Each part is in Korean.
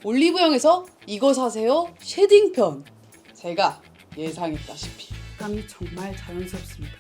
올리브영에서 이거 사세요 쉐딩편. 제가 예상했다시피 감이 정말 자연스럽습니다.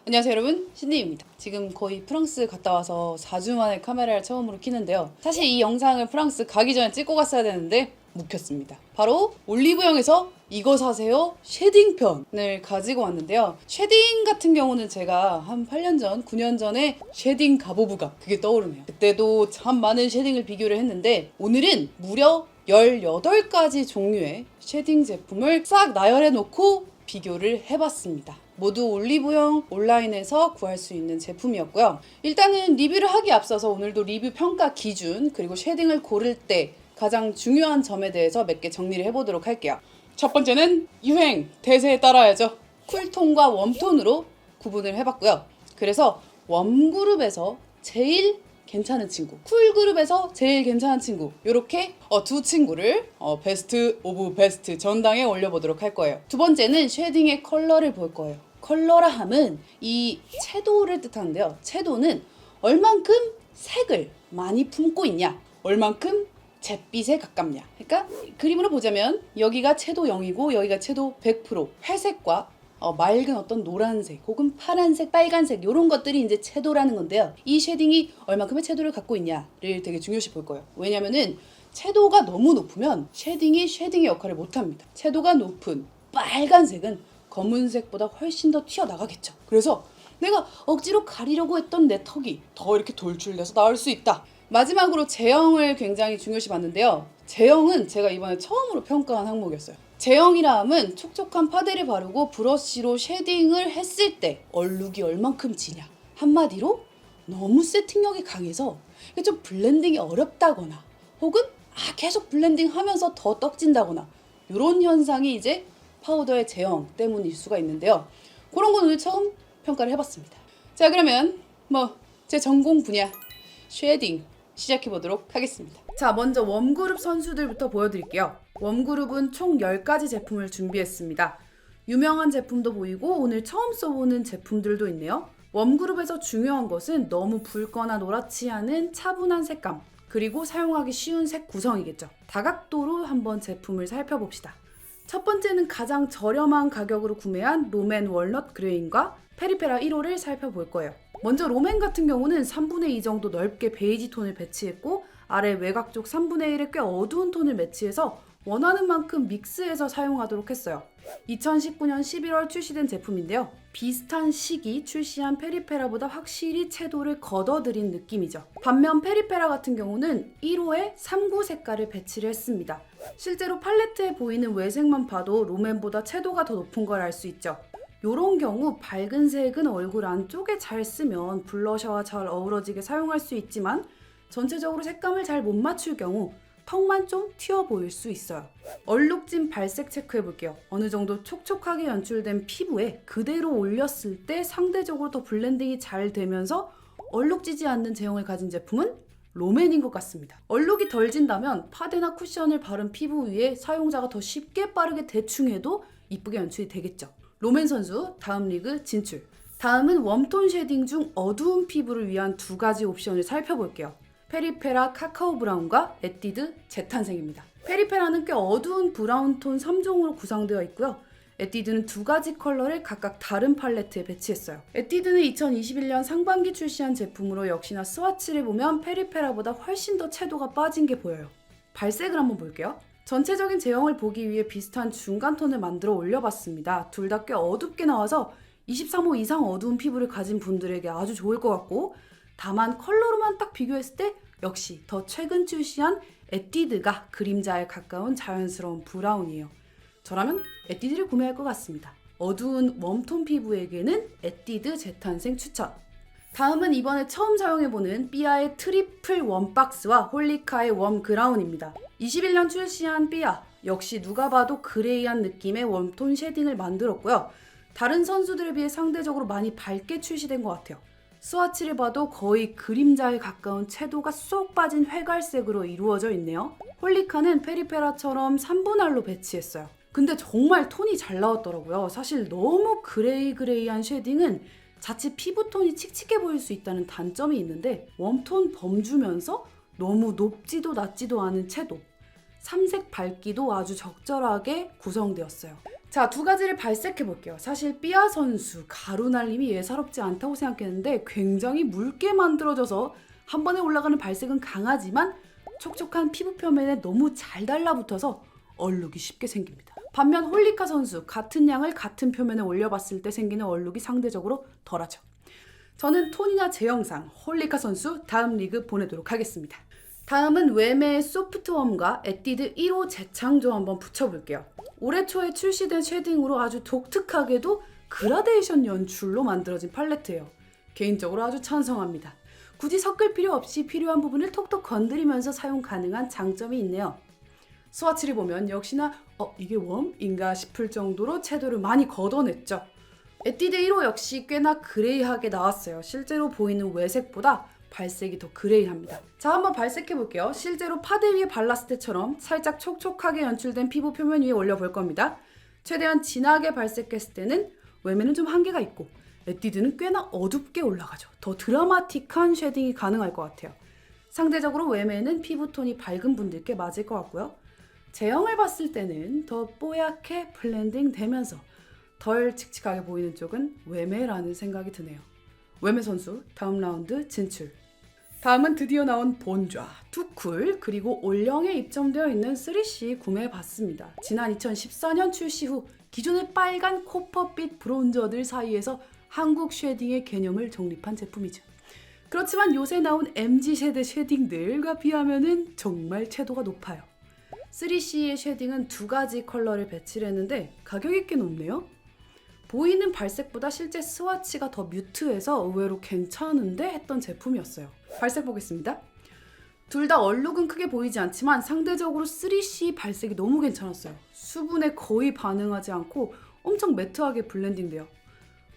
안녕하세요 여러분, 신디입니다. 지금 거의 프랑스 갔다 와서 4주 만에 카메라를 처음으로 켜는데요. 사실 이 영상을 프랑스 가기 전에 찍고 갔어야 되는데 묵혔습니다. 바로 올리브영에서 이거 사세요 쉐딩편을 가지고 왔는데요. 쉐딩 같은 경우는 제가 한 8년 전, 9년 전에 쉐딩 가보부가 그게 떠오르네요. 그때도 참 많은 쉐딩을 비교를 했는데 오늘은 무려 18가지 종류의 쉐딩 제품을 싹 나열해 놓고 비교를 해봤습니다. 모두 올리브영 온라인에서 구할 수 있는 제품이었고요. 일단은 리뷰를 하기에 앞서서 오늘도 리뷰 평가 기준 그리고 쉐딩을 고를 때 가장 중요한 점에 대해서 몇 개 정리를 해보도록 할게요. 첫 번째는 유행, 대세에 따라야죠. 쿨톤과 웜톤으로 구분을 해봤고요. 그래서 웜그룹에서 제일 괜찮은 친구, 쿨그룹에서 제일 괜찮은 친구, 이렇게 두 친구를 베스트 오브 베스트 전당에 올려보도록 할 거예요. 두 번째는 쉐딩의 컬러를 볼 거예요. 컬러라 함은 이 채도를 뜻하는데요. 채도는 얼만큼 색을 많이 품고 있냐, 얼만큼 잿빛에 가깝냐. 그러니까 그림으로 보자면 여기가 채도 0이고 여기가 채도 100%, 회색과 맑은 어떤 노란색 혹은 파란색, 빨간색 이런 것들이 이제 채도라는 건데요. 이 쉐딩이 얼만큼의 채도를 갖고 있냐를 되게 중요시 볼 거예요. 왜냐면은 채도가 너무 높으면 쉐딩이 쉐딩의 역할을 못합니다. 채도가 높은 빨간색은 검은색보다 훨씬 더 튀어나가겠죠. 그래서 내가 억지로 가리려고 했던 내 턱이 더 이렇게 돌출돼서 나올 수 있다. 마지막으로 제형을 굉장히 중요시 봤는데요. 제형은 제가 이번에 처음으로 평가한 항목이었어요. 제형이라 함은 촉촉한 파데를 바르고 브러쉬로 쉐딩을 했을 때 얼룩이 얼만큼 지냐. 한마디로 너무 세팅력이 강해서 좀 블렌딩이 어렵다거나 혹은 계속 블렌딩 하면서 더 떡진다거나 이런 현상이 이제 파우더의 제형 때문일 수가 있는데요. 그런 건 오늘 처음 평가를 해봤습니다. 자, 그러면 제 전공 분야 쉐딩 시작해보도록 하겠습니다. 자, 먼저 웜그룹 선수들부터 보여드릴게요. 웜그룹은 총 10가지 제품을 준비했습니다. 유명한 제품도 보이고 오늘 처음 써보는 제품들도 있네요. 웜그룹에서 중요한 것은 너무 붉거나 노랗지 않은 차분한 색감, 그리고 사용하기 쉬운 색 구성이겠죠. 다각도로 한번 제품을 살펴봅시다. 첫 번째는 가장 저렴한 가격으로 구매한 롬앤 월넛 그레인과 페리페라 1호를 살펴볼 거예요. 먼저 롬앤 같은 경우는 3분의 2 정도 넓게 베이지 톤을 배치했고 아래 외곽 쪽 3분의 1에 꽤 어두운 톤을 매치해서 원하는 만큼 믹스해서 사용하도록 했어요. 2019년 11월 출시된 제품인데요. 비슷한 시기 출시한 페리페라보다 확실히 채도를 걷어들인 느낌이죠. 반면 페리페라 같은 경우는 1호에 3구 색깔을 배치를 했습니다. 실제로 팔레트에 보이는 외색만 봐도 롬앤보다 채도가 더 높은 걸 알 수 있죠. 이런 경우 밝은 색은 얼굴 안쪽에 잘 쓰면 블러셔와 잘 어우러지게 사용할 수 있지만 전체적으로 색감을 잘 못 맞출 경우 턱만 좀 튀어 보일 수 있어요. 얼룩진 발색 체크해 볼게요. 어느 정도 촉촉하게 연출된 피부에 그대로 올렸을 때 상대적으로 더 블렌딩이 잘 되면서 얼룩지지 않는 제형을 가진 제품은 롬앤인 것 같습니다. 얼룩이 덜 진다면 파데나 쿠션을 바른 피부 위에 사용자가 더 쉽게 빠르게 대충 해도 이쁘게 연출이 되겠죠. 롬앤 선수 다음 리그 진출. 다음은 웜톤 쉐딩 중 어두운 피부를 위한 2가지 옵션을 살펴볼게요. 페리페라 카카오 브라운과 에뛰드 재탄생입니다. 페리페라는 꽤 어두운 브라운톤 3종으로 구성되어 있고요. 에뛰드는 2가지 컬러를 각각 다른 팔레트에 배치했어요. 에뛰드는 2021년 상반기 출시한 제품으로 역시나 스와치를 보면 페리페라보다 훨씬 더 채도가 빠진 게 보여요. 발색을 한번 볼게요. 전체적인 제형을 보기 위해 비슷한 중간 톤을 만들어 올려봤습니다. 둘 다 꽤 어둡게 나와서 23호 이상 어두운 피부를 가진 분들에게 아주 좋을 것 같고, 다만 컬러로만 딱 비교했을 때 역시 더 최근 출시한 에뛰드가 그림자에 가까운 자연스러운 브라운이에요. 저라면 에뛰드를 구매할 것 같습니다. 어두운 웜톤 피부에게는 에뛰드 재탄생 추천. 다음은 이번에 처음 사용해보는 삐아의 트리플 웜박스와 홀리카의 웜그라운입니다. 21년 출시한 삐아, 역시 누가 봐도 그레이한 느낌의 웜톤 쉐딩을 만들었고요. 다른 선수들에 비해 상대적으로 많이 밝게 출시된 것 같아요. 스와치를 봐도 거의 그림자에 가까운 채도가 쏙 빠진 회갈색으로 이루어져 있네요. 홀리카는 페리페라처럼 3분할로 배치했어요. 근데 정말 톤이 잘 나왔더라고요. 사실 너무 그레이한 쉐딩은 자칫 피부톤이 칙칙해 보일 수 있다는 단점이 있는데 웜톤 범주면서 너무 높지도 낮지도 않은 채도, 삼색 밝기도 아주 적절하게 구성되었어요. 자, 두 가지를 발색해 볼게요. 사실 삐아 선수 가루 날림이 예사롭지 않다고 생각했는데 굉장히 묽게 만들어져서 한 번에 올라가는 발색은 강하지만 촉촉한 피부 표면에 너무 잘 달라붙어서 얼룩이 쉽게 생깁니다. 반면 홀리카 선수 같은 양을 같은 표면에 올려봤을 때 생기는 얼룩이 상대적으로 덜하죠. 저는 톤이나 제형상 홀리카 선수 다음 리그 보내도록 하겠습니다. 다음은 웸의 소프트웜과 에뛰드 1호 재창조 한번 붙여볼게요. 올해 초에 출시된 쉐딩으로 아주 독특하게도 그라데이션 연출로 만들어진 팔레트예요. 개인적으로 아주 찬성합니다. 굳이 섞을 필요 없이 필요한 부분을 톡톡 건드리면서 사용 가능한 장점이 있네요. 스와치를 보면 역시나 이게 웜인가 싶을 정도로 채도를 많이 걷어냈죠. 에뛰드 1호 역시 꽤나 그레이하게 나왔어요. 실제로 보이는 외색보다 발색이 더 그레이합니다. 자, 한번 발색해 볼게요. 실제로 파데 위에 발랐을 때처럼 살짝 촉촉하게 연출된 피부 표면 위에 올려볼 겁니다. 최대한 진하게 발색했을 때는 웸에는 좀 한계가 있고 에뛰드는 꽤나 어둡게 올라가죠. 더 드라마틱한 쉐딩이 가능할 것 같아요. 상대적으로 웸에는 피부톤이 밝은 분들께 맞을 것 같고요. 제형을 봤을 때는 더 뽀얗게 블렌딩 되면서 덜 칙칙하게 보이는 쪽은 웸에라는 생각이 드네요. 웸에 선수 다음 라운드 진출. 다음은 드디어 나온 본좌, 투쿨, 그리고 올영에 입점되어 있는 3C 구매해봤습니다. 지난 2014년 출시 후 기존의 빨간 코퍼빛 브론저들 사이에서 한국 쉐딩의 개념을 정립한 제품이죠. 그렇지만 요새 나온 MZ세대 쉐딩들과 비하면 정말 채도가 높아요. 3C의 쉐딩은 두 가지 컬러를 배치를 했는데 가격이 꽤 높네요. 보이는 발색보다 실제 스와치가 더 뮤트해서 의외로 괜찮은데 했던 제품이었어요. 발색 보겠습니다. 둘 다 얼룩은 크게 보이지 않지만 상대적으로 3C 발색이 너무 괜찮았어요. 수분에 거의 반응하지 않고 엄청 매트하게 블렌딩돼요.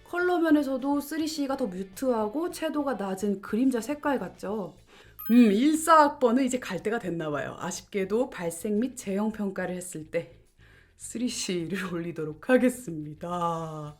컬러 면에서도 3C가 더 뮤트하고 채도가 낮은 그림자 색깔 같죠. 1사학번은 이제 갈 때가 됐나봐요. 아쉽게도 발색 및 제형 평가를 했을 때 3C를 올리도록 하겠습니다.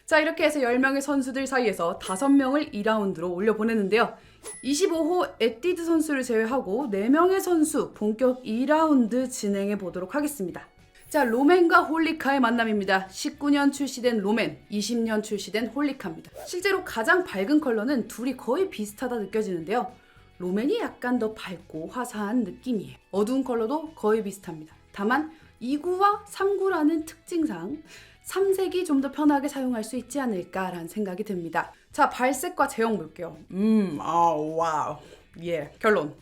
자, 이렇게 해서 10명의 선수들 사이에서 5명을 2라운드로 올려보냈는데요. 25호 에뛰드 선수를 제외하고 4명의 선수 본격 2라운드 진행해 보도록 하겠습니다. 자, 롬앤과 홀리카의 만남입니다. 19년 출시된 롬앤, 20년 출시된 홀리카입니다. 실제로 가장 밝은 컬러는 둘이 거의 비슷하다 느껴지는데요. 롬앤이 약간 더 밝고 화사한 느낌이에요. 어두운 컬러도 거의 비슷합니다. 다만 2구와 3구라는 특징상 3색이 좀 더 편하게 사용할 수 있지 않을까라는 생각이 듭니다. 자, 발색과 제형 볼게요. 와우. 결론.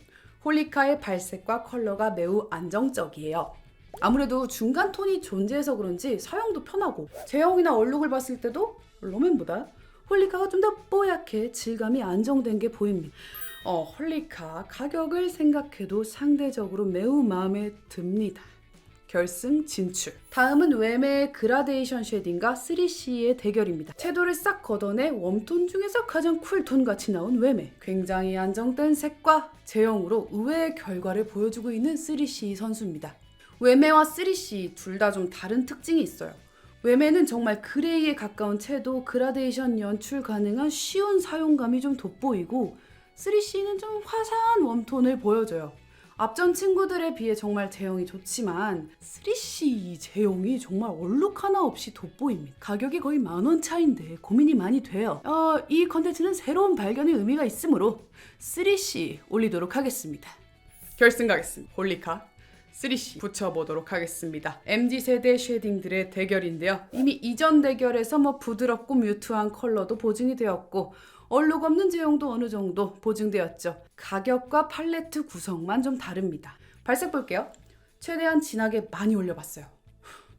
홀리카의 발색과 컬러가 매우 안정적이에요. 아무래도 중간 톤이 존재해서 그런지 사용도 편하고 제형이나 얼룩을 봤을 때도 롬앤보다 홀리카가 좀 더 뽀얗게 질감이 안정된 게 보입니다. 홀리카 가격을 생각해도 상대적으로 매우 마음에 듭니다. 결승 진출. 다음은 웸의 그라데이션 쉐딩과 3C의 대결입니다. 채도를 싹 걷어내 웜톤 중에서 가장 쿨톤 같이 나온 웸에 굉장히 안정된 색과 제형으로 의외의 결과를 보여주고 있는 3C 선수입니다. 웸에와 3C 둘 다 좀 다른 특징이 있어요. 웸에는 정말 그레이에 가까운 채도 그라데이션 연출 가능한 쉬운 사용감이 좀 돋보이고 3C는 좀 화사한 웜톤을 보여줘요. 앞전 친구들에 비해 정말 제형이 좋지만 3C 제형이 정말 얼룩 하나 없이 돋보입니다. 가격이 거의 10,000원 차이인데 고민이 많이 돼요. 이 컨텐츠는 새로운 발견의 의미가 있으므로 3C 올리도록 하겠습니다. 결승 가겠습니다. 홀리카 3C 붙여보도록 하겠습니다. MZ세대 쉐딩들의 대결인데요. 이미 이전 대결에서 부드럽고 뮤트한 컬러도 보증이 되었고 얼룩 없는 제형도 어느 정도 보증되었죠. 가격과 팔레트 구성만 좀 다릅니다. 발색 볼게요. 최대한 진하게 많이 올려봤어요.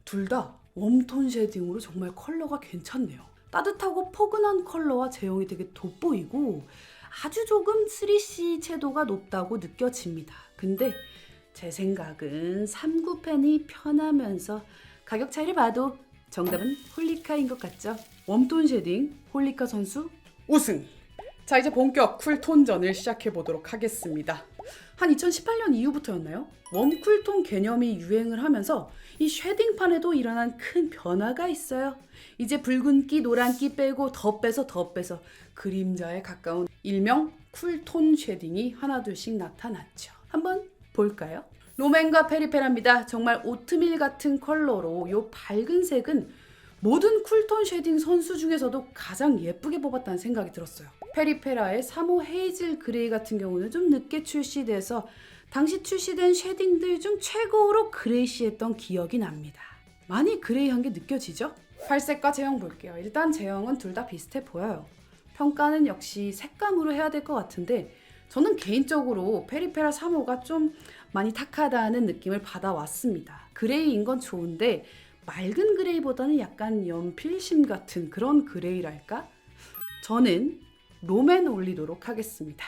둘 다 웜톤 쉐딩으로 정말 컬러가 괜찮네요. 따뜻하고 포근한 컬러와 제형이 되게 돋보이고 아주 조금 3C 채도가 높다고 느껴집니다. 근데 제 생각은 3구 펜이 편하면서 가격 차이를 봐도 정답은 홀리카인 것 같죠? 웜톤 쉐딩 홀리카 선수 우승! 자, 이제 본격 쿨톤전을 시작해보도록 하겠습니다. 한 2018년 이후부터였나요? 웜쿨톤 개념이 유행을 하면서 이 쉐딩판에도 일어난 큰 변화가 있어요. 이제 붉은기, 노란기 빼고 더 빼서 그림자에 가까운 일명 쿨톤 쉐딩이 하나둘씩 나타났죠. 한번 볼까요? 롬앤과 페리페라입니다. 정말 오트밀 같은 컬러로 이 밝은 색은 모든 쿨톤 쉐딩 선수 중에서도 가장 예쁘게 뽑았다는 생각이 들었어요. 페리페라의 3호 헤이즐 그레이 같은 경우는 좀 늦게 출시돼서 당시 출시된 쉐딩들 중 최고로 그레이시했던 기억이 납니다. 많이 그레이한 게 느껴지죠? 발색과 제형 볼게요. 일단 제형은 둘 다 비슷해 보여요. 평가는 역시 색감으로 해야 될 것 같은데 저는 개인적으로 페리페라 3호가 좀 많이 탁하다는 느낌을 받아왔습니다. 그레이인 건 좋은데 맑은 그레이보다는 약간 연필심 같은 그런 그레이랄까? 저는 롬앤 올리도록 하겠습니다.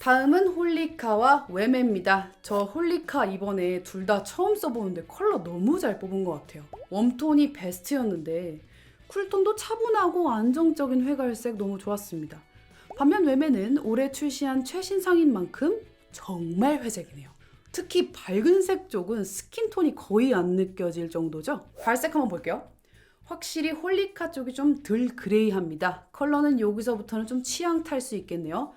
다음은 홀리카와 웸입니다. 저 홀리카 이번에 둘 다 처음 써보는데 컬러 너무 잘 뽑은 것 같아요. 웜톤이 베스트였는데 쿨톤도 차분하고 안정적인 회갈색 너무 좋았습니다. 반면 웸에는 올해 출시한 최신상인 만큼 정말 회색이네요. 특히 밝은 색 쪽은 스킨톤이 거의 안 느껴질 정도죠. 발색 한번 볼게요. 확실히 홀리카 쪽이 좀 덜 그레이합니다. 컬러는 여기서부터는 좀 취향 탈 수 있겠네요.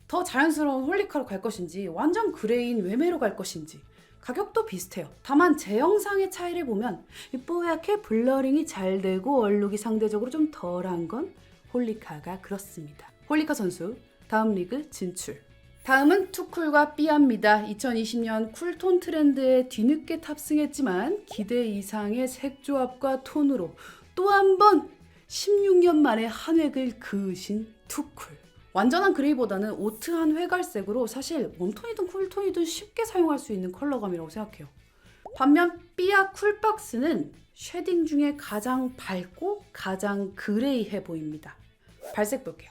더 자연스러운 홀리카로 갈 것인지 완전 그레이인 웸으로 갈 것인지 가격도 비슷해요. 다만 제형상의 차이를 보면 뽀얗게 블러링이 잘 되고 얼룩이 상대적으로 좀 덜한 건 홀리카가 그렇습니다. 홀리카 선수 다음 리그 진출. 다음은 투쿨과 삐아입니다. 2020년 쿨톤 트렌드에 뒤늦게 탑승했지만 기대 이상의 색조합과 톤으로 또 한 번 16년 만에 한 획을 그으신 투쿨. 완전한 그레이보다는 오트한 회갈색으로 사실 웜톤이든 쿨톤이든 쉽게 사용할 수 있는 컬러감이라고 생각해요. 반면 삐아 쿨박스는 쉐딩 중에 가장 밝고 가장 그레이해 보입니다. 발색 볼게요.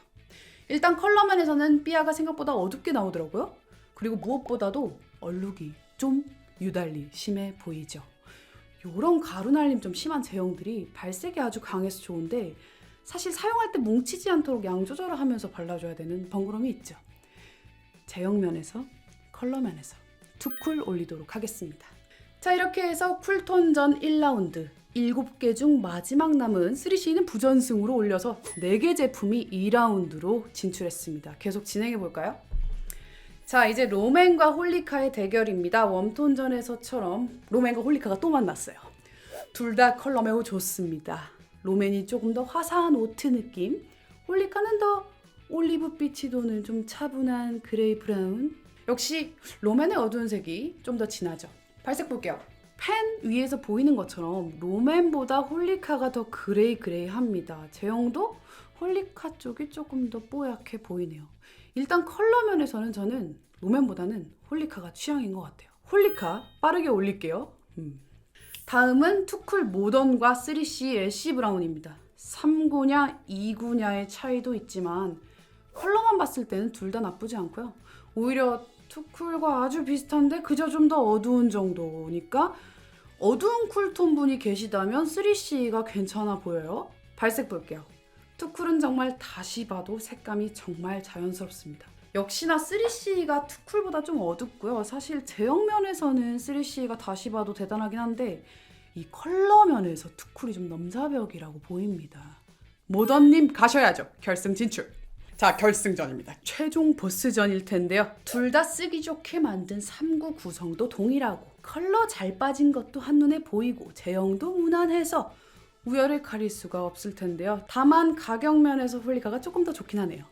일단 컬러면에서는 삐아가 생각보다 어둡게 나오더라고요. 그리고 무엇보다도 얼룩이 좀 유달리 심해 보이죠. 요런 가루날림 좀 심한 제형들이 발색이 아주 강해서 좋은데 사실 사용할 때 뭉치지 않도록 양 조절을 하면서 발라줘야 되는 번거로움이 있죠. 제형면에서 컬러면에서 투쿨 올리도록 하겠습니다. 자, 이렇게 해서 쿨톤전 1라운드 7개 중 마지막 남은 3C는 부전승으로 올려서 4개 제품이 2라운드로 진출했습니다. 계속 진행해 볼까요? 자, 이제 롬앤과 홀리카의 대결입니다. 웜톤전에서처럼 롬앤과 홀리카가 또 만났어요. 둘 다 컬러 매우 좋습니다. 롬앤이 조금 더 화사한 오트 느낌, 홀리카는 더 올리브빛이 도는 좀 차분한 그레이 브라운. 역시 롬앤의 어두운 색이 좀 더 진하죠. 발색 볼게요. 펜 위에서 보이는 것처럼 롬앤보다 홀리카가 더 그레이합니다. 제형도 홀리카 쪽이 조금 더 뽀얗게 보이네요. 일단 컬러 면에서는 저는 롬앤보다는 홀리카가 취향인 것 같아요. 홀리카 빠르게 올릴게요. 다음은 투쿨 모던과 3C 애쉬 브라운입니다. 3구냐 2구냐의 차이도 있지만 컬러만 봤을 때는 둘 다 나쁘지 않고요. 오히려 투쿨과 아주 비슷한데 그저 좀 더 어두운 정도니까 어두운 쿨톤 분이 계시다면 3C가 괜찮아 보여요. 발색 볼게요. 투쿨은 정말 다시 봐도 색감이 정말 자연스럽습니다. 역시나 3C가 투쿨보다 좀 어둡고요. 사실 제형면에서는 3C가 다시 봐도 대단하긴 한데 이 컬러 면에서 투쿨이 좀 넘사벽이라고 보입니다. 모던님 가셔야죠. 결승 진출. 자, 결승전입니다. 최종 보스전일 텐데요. 둘 다 쓰기 좋게 만든 3구 구성도 동일하고 컬러 잘 빠진 것도 한눈에 보이고 제형도 무난해서 우열을 가릴 수가 없을 텐데요. 다만 가격 면에서 홀리카가 조금 더 좋긴 하네요.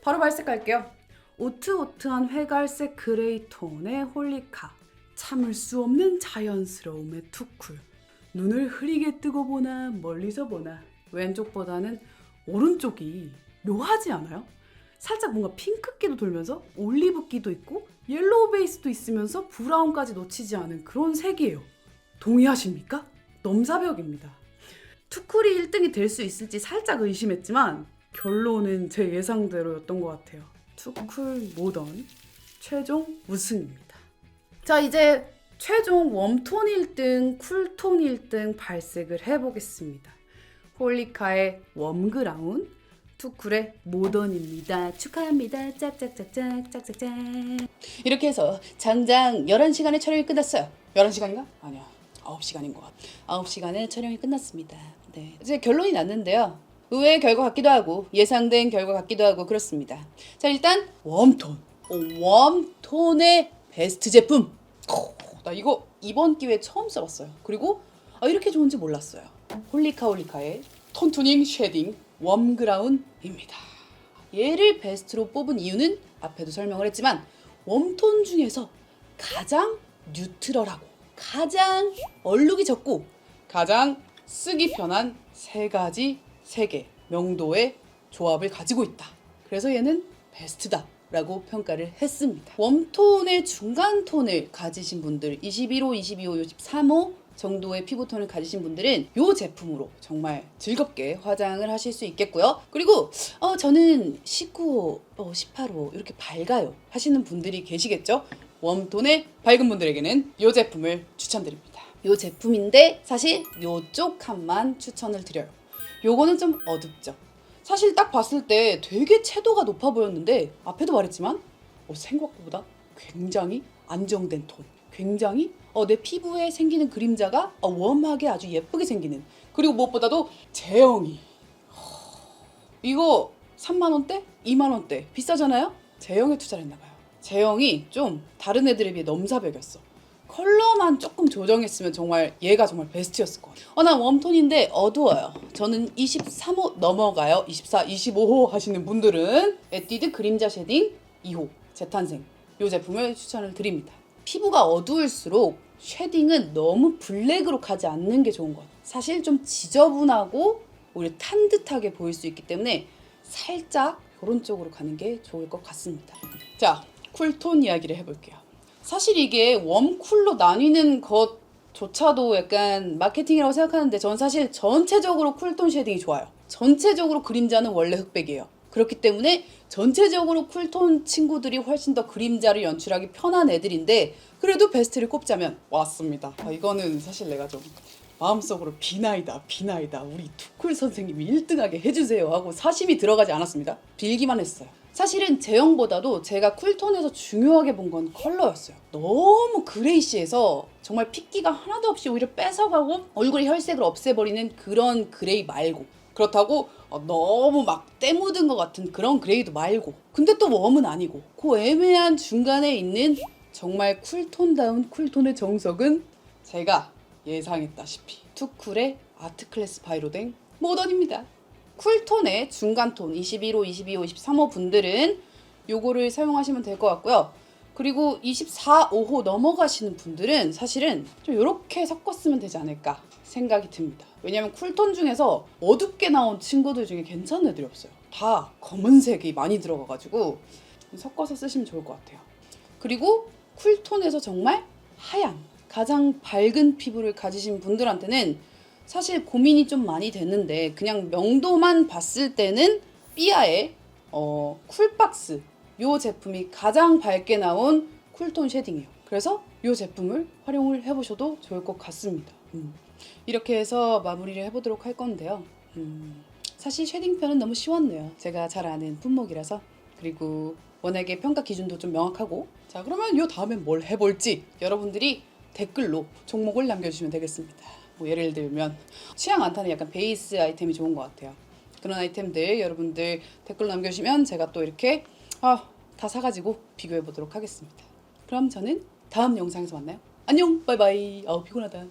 바로 발색할게요. 오트오트한 회갈색 그레이 톤의 홀리카, 참을 수 없는 자연스러움의 투쿨. 눈을 흐리게 뜨고 보나 멀리서 보나 왼쪽보다는 오른쪽이 묘하지 않아요? 살짝 뭔가 핑크기도 돌면서 올리브기도 있고 옐로우 베이스도 있으면서 브라운까지 놓치지 않은 그런 색이에요. 동의하십니까? 넘사벽입니다. 투쿨이 1등이 될 수 있을지 살짝 의심했지만 결론은 제 예상대로였던 것 같아요. 투쿨 모던 최종 우승입니다. 자, 이제 최종 웜톤 1등, 쿨톤 1등 발색을 해보겠습니다. 홀리카의 웜그라운, 투쿨의 모던입니다. 축하합니다. 짝짝짝짝 짝짝짝. 이렇게 해서 장장 11시간의 촬영이 끝났어요. 11시간인가? 아니야. 9시간인 것 같아. 9시간의 촬영이 끝났습니다. 네. 이제 결론이 났는데요. 의외의 결과 같기도 하고 예상된 결과 같기도 하고 그렇습니다. 자, 일단 웜톤. 웜톤의 베스트 제품. 나 이거 이번 기회에 처음 써봤어요. 그리고 이렇게 좋은지 몰랐어요. 홀리카홀리카의 톤투닝 쉐딩 웜그라운입니다. 얘를 베스트로 뽑은 이유는 앞에도 설명을 했지만 웜톤 중에서 가장 뉴트럴하고 가장 얼룩이 적고 가장 쓰기 편한 세 개 명도의 조합을 가지고 있다. 그래서 얘는 베스트다 라고 평가를 했습니다. 웜톤의 중간 톤을 가지신 분들 21호, 22호, 23호 정도의 피부톤을 가지신 분들은 이 제품으로 정말 즐겁게 화장을 하실 수 있겠고요. 그리고 저는 19호, 18호 이렇게 밝아요 하시는 분들이 계시겠죠. 웜톤의 밝은 분들에게는 이 제품을 추천드립니다. 이 제품인데 사실 이쪽 칸만 추천을 드려요. 요거는 좀 어둡죠. 사실 딱 봤을 때 되게 채도가 높아 보였는데 앞에도 말했지만 생각보다 굉장히 안정된 톤. 굉장히 내 피부에 생기는 그림자가 웜하게 아주 예쁘게 생기는, 그리고 무엇보다도 제형이 이거 3만원대? 2만원대 비싸잖아요? 제형에 투자를 했나봐요. 제형이 좀 다른 애들에 비해 넘사벽이었어. 컬러만 조금 조정했으면 정말 얘가 정말 베스트였을 것 같아요. 난 웜톤인데 어두워요. 저는 23호 넘어가요. 24, 25호 하시는 분들은 에뛰드 그림자 쉐딩 2호 재탄생 이 제품을 추천을 드립니다. 피부가 어두울수록 쉐딩은 너무 블랙으로 가지 않는 게 좋은 것 같아요. 사실 좀 지저분하고 오히려 탄 듯하게 보일 수 있기 때문에 살짝 이런 쪽으로 가는 게 좋을 것 같습니다. 자, 쿨톤 이야기를 해볼게요. 사실 이게 웜쿨로 나뉘는 것조차도 약간 마케팅이라고 생각하는데 전 사실 전체적으로 쿨톤 쉐딩이 좋아요. 전체적으로 그림자는 원래 흑백이에요. 그렇기 때문에 전체적으로 쿨톤 친구들이 훨씬 더 그림자를 연출하기 편한 애들인데 그래도 베스트를 꼽자면 왔습니다. 이거는 사실 내가 좀 마음속으로 비나이다 우리 투쿨 선생님이 1등하게 해주세요 하고 사심이 들어가지 않았습니다. 빌기만 했어요. 사실은 제형보다도 제가 쿨톤에서 중요하게 본 건 컬러였어요. 너무 그레이시해서 정말 핏기가 하나도 없이 오히려 뺏어가고 얼굴의 혈색을 없애버리는 그런 그레이 말고, 그렇다고 너무 막 때 묻은 것 같은 그런 그레이도 말고, 근데 또 웜은 아니고 그 애매한 중간에 있는 정말 쿨톤다운 쿨톤의 정석은 제가 예상했다시피 투쿨의 아트클래스 바이로 된 모던입니다. 쿨톤의 중간톤 21호, 22호, 23호 분들은 요거를 사용하시면 될 것 같고요. 그리고 24, 5호 넘어가시는 분들은 사실은 좀 이렇게 섞었으면 되지 않을까 생각이 듭니다. 왜냐면 쿨톤 중에서 어둡게 나온 친구들 중에 괜찮은 애들이 없어요. 다 검은색이 많이 들어가가지고 섞어서 쓰시면 좋을 것 같아요. 그리고 쿨톤에서 정말 하얀, 가장 밝은 피부를 가지신 분들한테는 사실 고민이 좀 많이 됐는데 그냥 명도만 봤을 때는 삐아의 쿨박스 이 제품이 가장 밝게 나온 쿨톤 쉐딩이에요. 그래서 이 제품을 활용을 해보셔도 좋을 것 같습니다. 이렇게 해서 마무리를 해보도록 할 건데요. 사실 쉐딩 편은 너무 쉬웠네요. 제가 잘 아는 품목이라서. 그리고 워낙에 평가 기준도 좀 명확하고. 자, 그러면 이 다음엔 뭘 해볼지 여러분들이 댓글로 종목을 남겨주시면 되겠습니다. 뭐 예를 들면 취향 안 타는 약간 베이스 아이템이 좋은 것 같아요. 그런 아이템들 여러분들 댓글로 남겨주시면 제가 또 이렇게 다 사가지고 비교해 보도록 하겠습니다. 그럼 저는 다음 영상에서 만나요. 안녕, 바이바이. 피곤하다.